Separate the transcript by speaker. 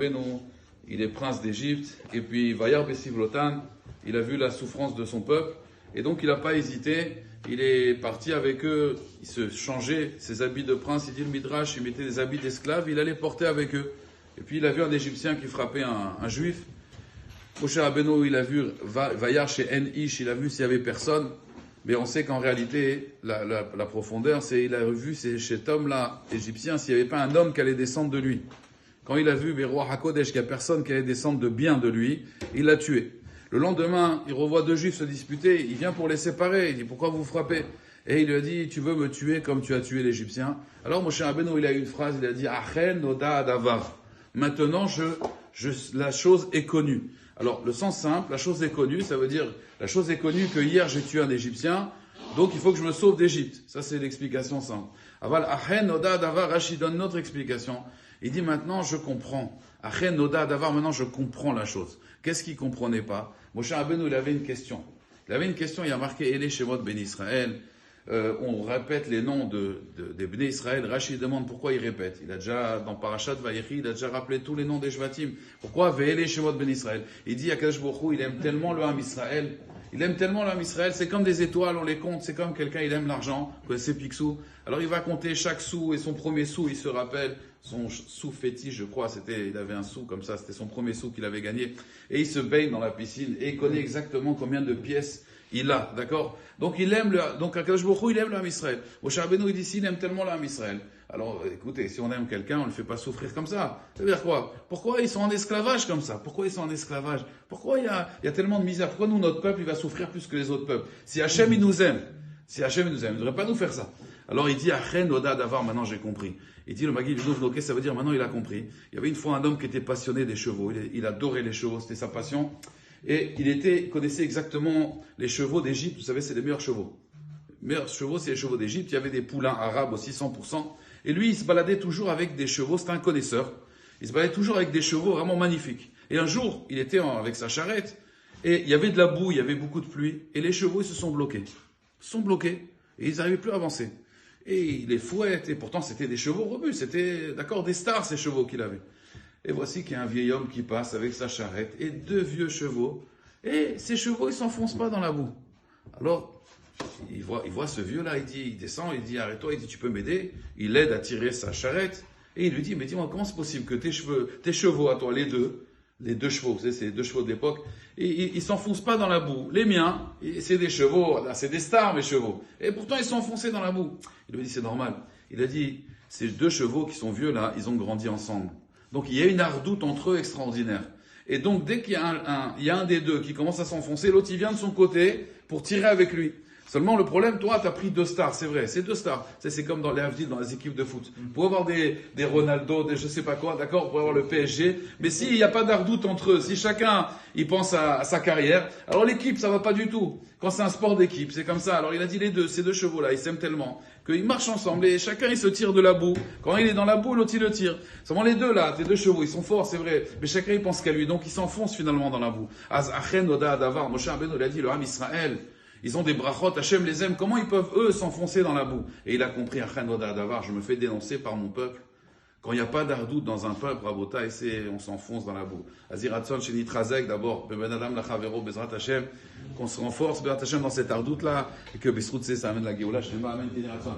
Speaker 1: Rabbeinu, il est prince d'Égypte, et puis Vayar Besivlotan, il a vu la souffrance de son peuple, et donc il n'a pas hésité, il est parti avec eux, il se changeait ses habits de prince, il dit le Midrash, il mettait des habits d'esclave, il allait porter avec eux. Et puis il a vu un Égyptien qui frappait un Juif. Moshe Rabbeinu, il a vu Vayar chez En-Ish, il a vu s'il y avait personne, mais on sait qu'en réalité, la profondeur, c'est il a vu chez cet homme-là, égyptien, s'il n'y avait pas un homme qui allait descendre de lui. Quand il a vu Beroa HaKodesh, qu'il n'y a personne qui allait descendre de bien de lui, il l'a tué. Le lendemain, il revoit deux juifs se disputer, il vient pour les séparer, il dit pourquoi vous frappez? Et il lui a dit tu veux me tuer comme tu as tué l'Égyptien? Alors Moshe Rabbeinu, il a eu une phrase, il a dit Achen Noda Adavar. Maintenant, la chose est connue. Alors, le sens simple, la chose est connue, ça veut dire la chose est connue que hier j'ai tué un Égyptien, donc il faut que je me sauve d'Égypte. Ça, c'est l'explication simple. Aval Achen Noda Adavar, Rashi donne notre explication. Il dit maintenant je comprends. Achen Noda Adavar, maintenant je comprends la chose. Qu'est-ce qu'il ne comprenait pas? Moshe Rabbeinu, il avait une question. Il y a marqué Ele Shemot Ben Israël. On répète les noms des Bnei Israël. Rashi demande pourquoi il répète. Il a déjà, dans Parashat Vayechi, il a déjà rappelé tous les noms des Shvatim. Pourquoi Ve'ele Shemot Ben Israël? Il dit, Akadosh Baruch Hu, il aime tellement le Ham Israël. Il aime tellement le Ham Israël. C'est comme des étoiles, on les compte. C'est comme quelqu'un, il aime l'argent. Vous connaissez Picsou? Alors il va compter chaque sou, et son premier sou, il se rappelle. Son sou fétiche, je crois, il avait un sou comme ça, c'était son premier sou qu'il avait gagné. Et il se baigne dans la piscine, et il connaît exactement combien de pièces il a, d'accord? Donc Akadosh Baruch Hu, il aime le Ham Israël. Moshe Rabbeinu, il dit, s'il aime tellement le Ham Israël. Alors, écoutez, si on aime quelqu'un, on ne le fait pas souffrir comme ça. Ça veut dire quoi? Pourquoi ils sont en esclavage comme ça? Pourquoi ils sont en esclavage? Pourquoi il y a tellement de misère? Pourquoi nous, notre peuple, il va souffrir plus que les autres peuples? Si Hachem, il nous aime, il ne devrait pas nous faire ça. Alors il dit, Achen Oda Davar, maintenant j'ai compris. Il dit, le Maguid du Nouvnoké, ça veut dire, maintenant il a compris. Il y avait une fois un homme qui était passionné des chevaux. Il adorait les chevaux, c'était sa passion. Et il connaissait exactement les chevaux d'Égypte. Vous savez, c'est les meilleurs chevaux. Les meilleurs chevaux, c'est les chevaux d'Égypte. Il y avait des poulains arabes aussi, 100%. Et lui, il se baladait toujours avec des chevaux. C'était un connaisseur. Il se baladait toujours avec des chevaux vraiment magnifiques. Et un jour, il était avec sa charrette. Et il y avait de la boue, il y avait beaucoup de pluie. Et les chevaux, ils se sont bloqués. Ils se sont bloqués. Et ils n'arrivaient plus à avancer. Et il les fouette. Et pourtant, c'était des chevaux robustes. C'était, d'accord, des stars, ces chevaux qu'il avait. Et voici qu'il y a un vieil homme qui passe avec sa charrette et deux vieux chevaux. Et ces chevaux, ils ne s'enfoncent pas dans la boue. Alors, il voit ce vieux-là, il descend, il dit, arrête-toi, il dit, tu peux m'aider? Il l'aide à tirer sa charrette. Et il lui dit, mais dis-moi, comment c'est possible que tes chevaux à toi, les deux chevaux, vous savez, c'est les deux chevaux de l'époque, ils ne s'enfoncent pas dans la boue. Les miens, c'est des chevaux, c'est des stars, mes chevaux. Et pourtant, ils sont enfoncés dans la boue. Il lui dit, c'est normal. Il a dit, ces deux chevaux qui sont vieux là, ils ont grandi ensemble. Donc il y a une ardoute entre eux extraordinaire. Et donc dès qu'il y a un des deux qui commence à s'enfoncer, l'autre il vient de son côté pour tirer avec lui. Seulement le problème, toi tu as pris deux stars, c'est vrai, c'est deux stars. C'est comme dans les Havdil, dans les équipes de foot. Pour avoir des Ronaldo, des je sais pas quoi, d'accord, pour avoir le PSG. Mais s'il n'y a pas d'ardoute entre eux, si chacun il pense à sa carrière, alors l'équipe ça va pas du tout. Quand c'est un sport d'équipe, c'est comme ça. Alors il a dit ces deux chevaux là, ils s'aiment tellement qu'ils marchent ensemble et chacun il se tire de la boue. Quand il est dans la boue, l'autre il le tire. Seulement les deux là, tes deux chevaux, ils sont forts, c'est vrai, mais chacun il pense qu'à lui, donc ils s'enfoncent finalement dans la boue. Az Achen Oda Davar, Moshe Rabbeinu il a dit le Ham Israël. Ils ont des brachot, Hachem les aime. Comment ils peuvent, eux, s'enfoncer dans la boue? Et il a compris, Achen Oda Davar, je me fais dénoncer par mon peuple. Quand il n'y a pas d'ardoute dans un peuple, Rabotai, on s'enfonce dans la boue. Aziratson, Shenit Razek, d'abord, Ben Adam, Lachavero, Bezrat Hachem, qu'on se renforce, Bezrat Hachem, dans cette ardoute-là, et que Besrout, ça amène la Géoula, Shema, Amen, Ténératson.